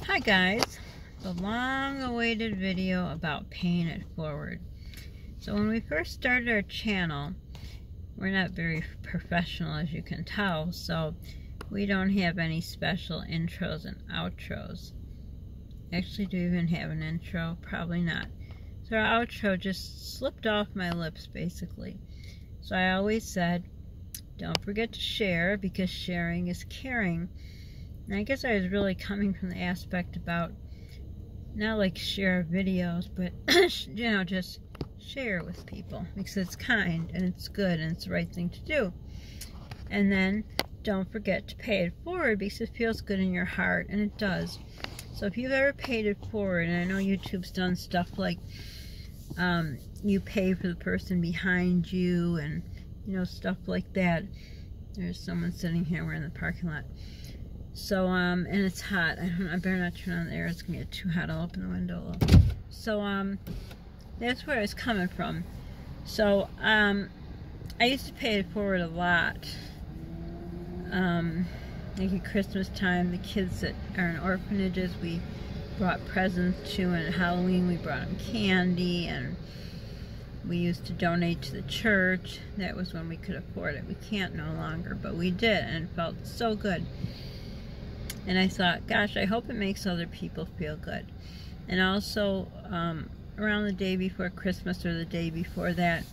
Hi guys, the long-awaited video about paying it forward. So when we first started our channel, we're not very professional, as you can tell, so we don't have any special intros and outros. Actually, do we even have an intro? Probably not. So our outro just slipped off my lips, basically. So I always said, don't forget to share, because sharing is caring. And I guess I was really coming from the aspect about not like share videos, but you know, just share with people because it's kind and it's good and it's the right thing to do. And then don't forget to pay it forward because it feels good in your heart, and it does. So if you've ever paid it forward, and I know YouTube's done stuff like you pay for the person behind you and you know, stuff like that. There's someone sitting here, we're in the parking lot. So, and it's hot. I better not turn on the air. It's going to get too hot. I'll open the window a little. So, that's where I was coming from. So, I used to pay it forward a lot. Like at Christmas time, the kids that are in orphanages, we brought presents to, and at Halloween we brought them candy, and we used to donate to the church. That was when we could afford it. We can't no longer, but we did, and it felt so good. And I thought, gosh, I hope it makes other people feel good. And also, around the day before Christmas or the day before that,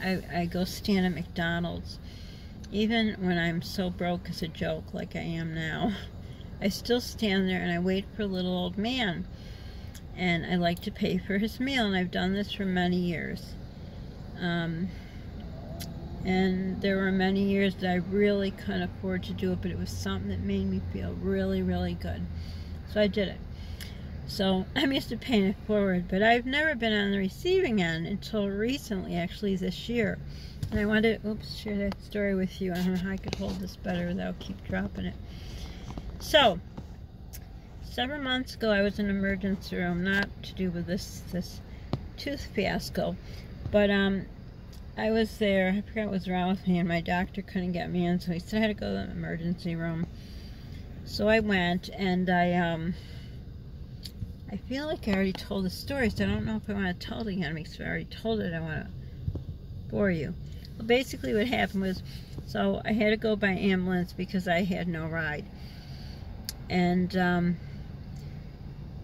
I go stand at McDonald's. Even when I'm so broke as a joke, like I am now, I still stand there and I wait for a little old man. And I like to pay for his meal, and I've done this for many years. And there were many years that I really couldn't afford to do it, but it was something that made me feel really, really good. So I did it. So I'm used to paying it forward, but I've never been on the receiving end until recently, actually this year. And I wanted to, share that story with you. I don't know how I could hold this better without keep dropping it. So, several months ago I was in an emergency room, not to do with this tooth fiasco, but I was there. I forgot what was wrong with me, and my doctor couldn't get me in, so he said I had to go to the emergency room. So I went, and I feel like I already told the story, so I don't know if I want to tell it again, because if I already told it, I want to bore you. Well, basically what happened was, so I had to go by ambulance because I had no ride. And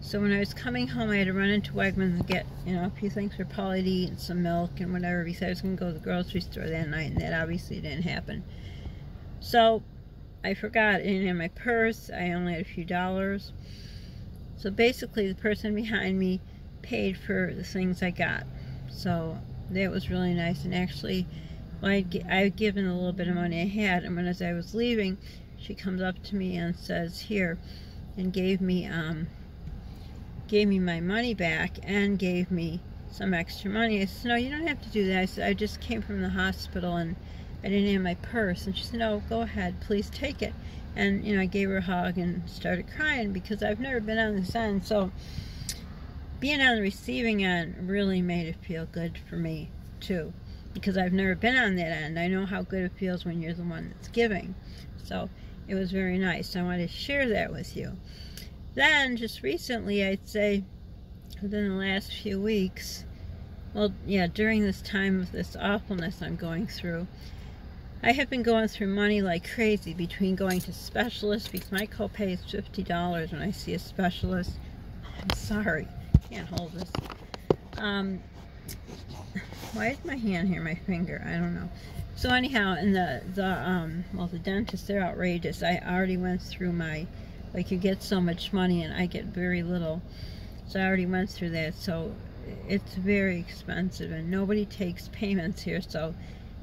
so when I was coming home, I had to run into Wegmans and get, you know, a few things for Polly to eat and some milk and whatever, because I was going to go to the grocery store that night, and that obviously didn't happen. So I forgot. I didn't have my purse. I only had a few dollars. So basically the person behind me paid for the things I got. So that was really nice. And actually, well, I had given a little bit of money I had, and as I was leaving, she comes up to me and says, here, and gave me my money back and gave me some extra money. I said, no, you don't have to do that. I said, I just came from the hospital and I didn't have my purse. And she said, no, go ahead, please take it. And, you know, I gave her a hug and started crying because I've never been on this end. So being on the receiving end really made it feel good for me too, because I've never been on that end. I know how good it feels when you're the one that's giving. So it was very nice. I wanted to share that with you. Then, just recently, I'd say, within the last few weeks, well, yeah, during this time of this awfulness I'm going through, I have been going through money like crazy between going to specialists, because my copay is $50 when I see a specialist. I'm sorry, can't hold this. Why is my hand here, my finger? I don't know. So anyhow, and well, the dentists, they're outrageous. I already went through my, like, you get so much money and I get very little. So I already went through that. So it's very expensive and nobody takes payments here. So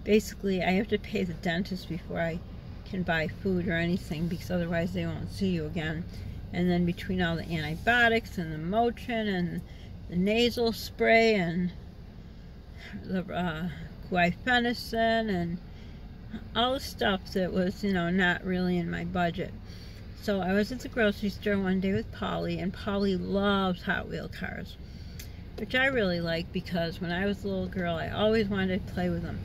basically I have to pay the dentist before I can buy food or anything, because otherwise they won't see you again. And then between all the antibiotics and the Motrin and the nasal spray and the guaifenesin and all the stuff that was, you know, not really in my budget. So I was at the grocery store one day with Polly, and Polly loves Hot Wheel cars, which I really like, because when I was a little girl I always wanted to play with them.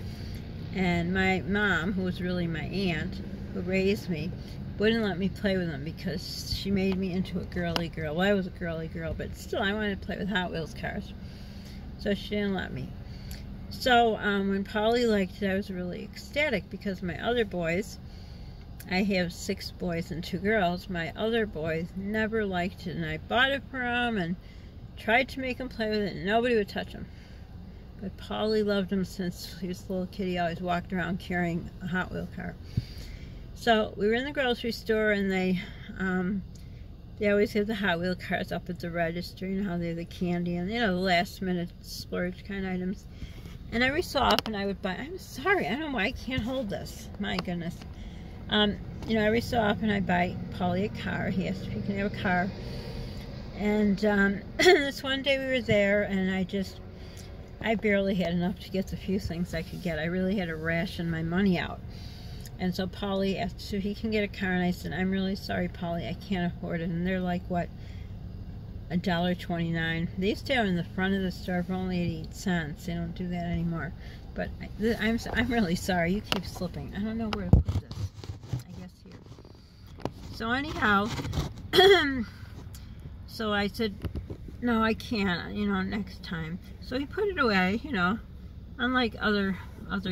And my mom, who was really my aunt, who raised me, wouldn't let me play with them because she made me into a girly girl. Well, I was a girly girl, but still I wanted to play with Hot Wheels cars. So she didn't let me. So when Polly liked it, I was really ecstatic because my other boys, I have 6 boys and 2 girls, my other boys never liked it, and I bought it for them and tried to make them play with it, and nobody would touch them. But Polly loved them since he was a little kid. He always walked around carrying a Hot Wheel car. So we were in the grocery store, and they always have the Hot Wheel cars up at the register. You know how they have the candy and, you know, the last minute splurge kind of items. And every so often I would buy, I'm sorry, I don't know why I can't hold this. My goodness. You know, every so often I buy Polly a car. He can have a car. And this one day we were there, and I barely had enough to get the few things I could get. I really had to ration my money out. And so Polly asked if he can get a car, and I said, I'm really sorry, Polly, I can't afford it. And they're like, what, $1.29. They used to have in the front of the store for only 88 cents. They don't do that anymore. But I'm really sorry. You keep slipping. I don't know where to put this. I guess here. So anyhow, so I said, no, I can't, you know, next time. So he put it away, you know, unlike other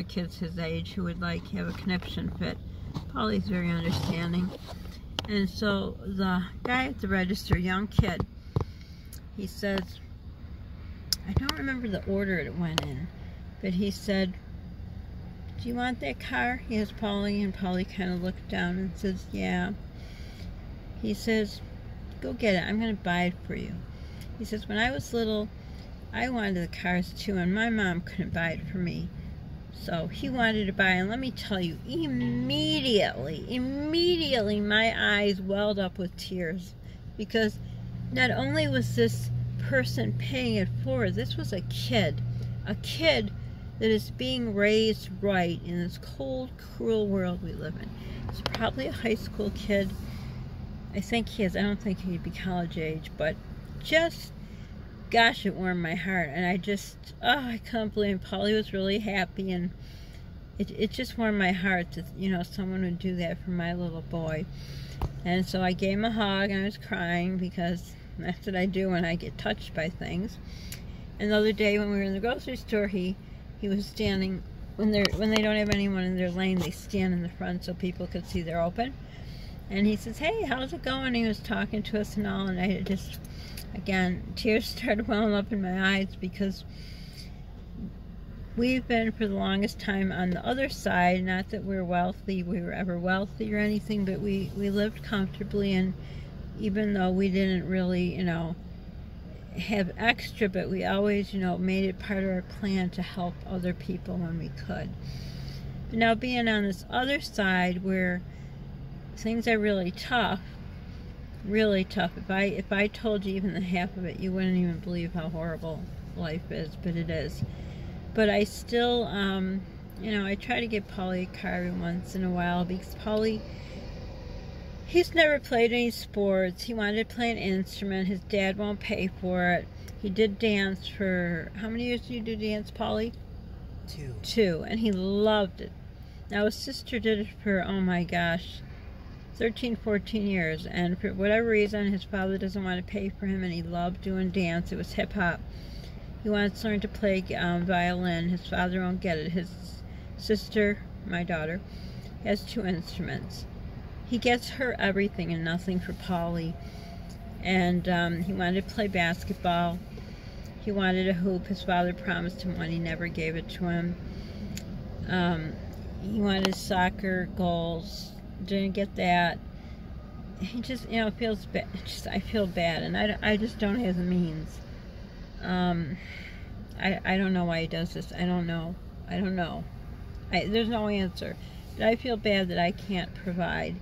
kids his age who would like have a conniption fit. Polly's very understanding. And so the guy at the register, young kid, he says, I don't remember the order it went in, but he said, do you want that car? He asked Polly, and Polly kind of looked down and says, yeah. He says, go get it. I'm going to buy it for you. He says, when I was little, I wanted the cars too, and my mom couldn't buy it for me. So he wanted to buy it, and let me tell you, immediately my eyes welled up with tears, because not only was this person paying it forward, this was a kid that is being raised right in this cold, cruel world we live in. He's probably a high school kid. I think he is. I don't think he'd be college age, but just, gosh, it warmed my heart. And I just, I couldn't believe Polly was really happy, and it just warmed my heart that, you know, someone would do that for my little boy. And so I gave him a hug, and I was crying because that's what I do when I get touched by things. And the other day when we were in the grocery store, he was standing, when they don't have anyone in their lane, they stand in the front so people could see they're open. And he says, hey, how's it going? He was talking to us and all, and I just, again, tears started welling up in my eyes, because we've been for the longest time on the other side. Not that we're wealthy, we were ever wealthy or anything, but we lived comfortably, and even though we didn't really, you know, have extra, but we always, you know, made it part of our plan to help other people when we could. But now being on this other side where things are really tough, if I told you even the half of it, you wouldn't even believe how horrible life is, but it is. But I still, you know, I try to get Polly a car every once in a while, because Polly, he's never played any sports. He wanted to play an instrument. His dad won't pay for it. He did dance for, how many years did you do dance, Polly? 2. 2, and he loved it. Now his sister did it for, oh my gosh, 13, 14 years, and for whatever reason, his father doesn't want to pay for him, and he loved doing dance. It was hip-hop. He wanted to learn to play violin. His father won't get it. His sister, my daughter, has 2 instruments. He gets her everything and nothing for Polly. And he wanted to play basketball. He wanted a hoop. His father promised him one. He never gave it to him. He wanted soccer goals. Didn't get that. He just, you know, feels bad. I feel bad, and I just don't have the means. I don't know why he does this. I don't know. There's no answer. But I feel bad that I can't provide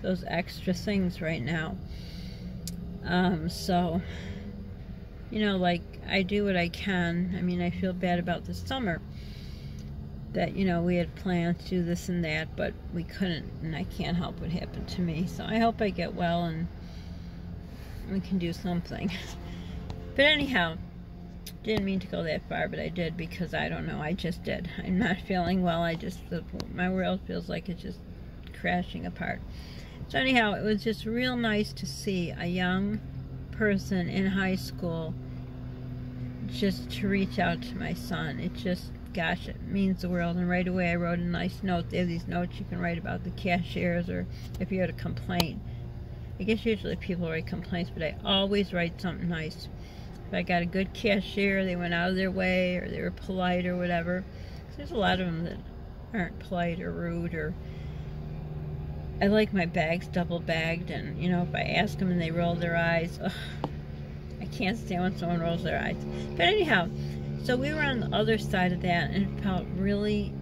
those extra things right now. So, you know, like, I do what I can. I mean, I feel bad about the summer, that, you know, we had planned to do this and that, but we couldn't, and I can't help what happened to me. So I hope I get well and we can do something. But anyhow, didn't mean to go that far, but I did, because I don't know, I just did. I'm not feeling well. My world feels like it's just crashing apart. So anyhow, it was just real nice to see a young person in high school just to reach out to my son. It just, gosh, it means the world. And right away I wrote a nice note. They have these notes you can write about the cashiers, or if you had a complaint. I guess usually people write complaints, but I always write something nice. If I got a good cashier, they went out of their way, or they were polite or whatever. There's a lot of them that aren't polite or rude, or I like my bags double bagged, and you know, if I ask them and they roll their eyes, ugh, I can't stand when someone rolls their eyes. But anyhow, so we were on the other side of that, and it felt really,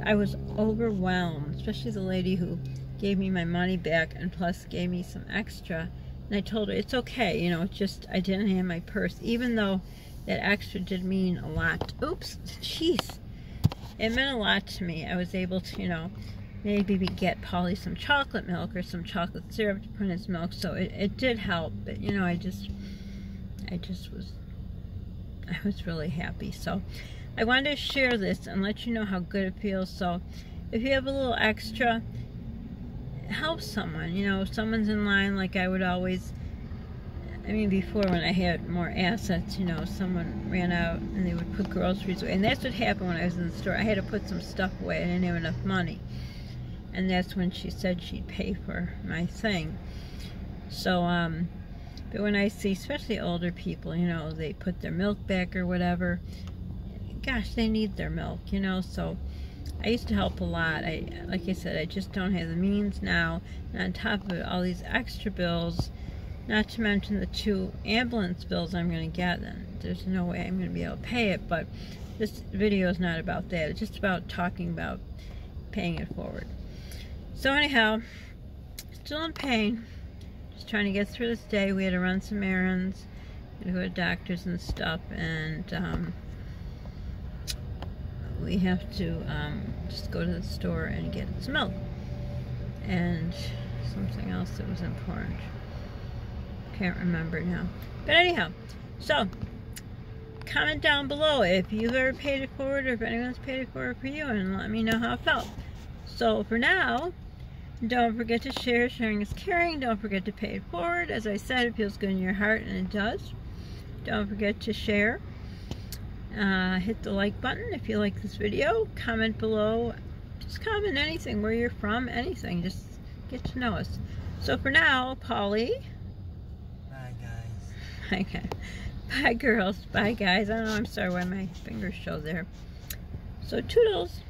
I was overwhelmed, especially the lady who gave me my money back and plus gave me some extra. And I told her, it's okay, you know, it's just, I didn't have my purse, even though that extra did mean a lot. Oops, jeez. It meant a lot to me. I was able to, you know, maybe get Polly some chocolate milk or some chocolate syrup to put in his milk, so it did help. But you know, I was really happy. So I wanted to share this and let you know how good it feels. So if you have a little extra, help someone. You know, if someone's in line, like I would always, I mean, before when I had more assets, you know, someone ran out and they would put groceries away, and that's what happened when I was in the store. I had to put some stuff away. I didn't have enough money. And that's when she said she'd pay for my thing. So, but when I see, especially older people, you know, they put their milk back or whatever, gosh, they need their milk, you know, so I used to help a lot. Like I said, I just don't have the means now. And on top of it, all these extra bills, not to mention the 2 ambulance bills I'm going to get, and there's no way I'm going to be able to pay it, but this video is not about that. It's just about talking about paying it forward. So anyhow, still in pain, just trying to get through this day. We had to run some errands, go to doctors and stuff, and we have to just go to the store and get some milk and something else that was important. Can't remember now. But anyhow, so comment down below if you've ever paid it forward, or if anyone's paid it forward for you, and let me know how it felt. So for now, don't forget to share. Sharing is caring. Don't forget to pay it forward. As I said, it feels good in your heart, and it does. Don't forget to share. Hit the like button if you like this video. Comment below. Just comment anything, where you're from, anything. Just get to know us. So for now, Polly. Bye, guys. Okay. Bye, girls. Bye, guys. I don't know. I'm sorry why my fingers show there. So toodles.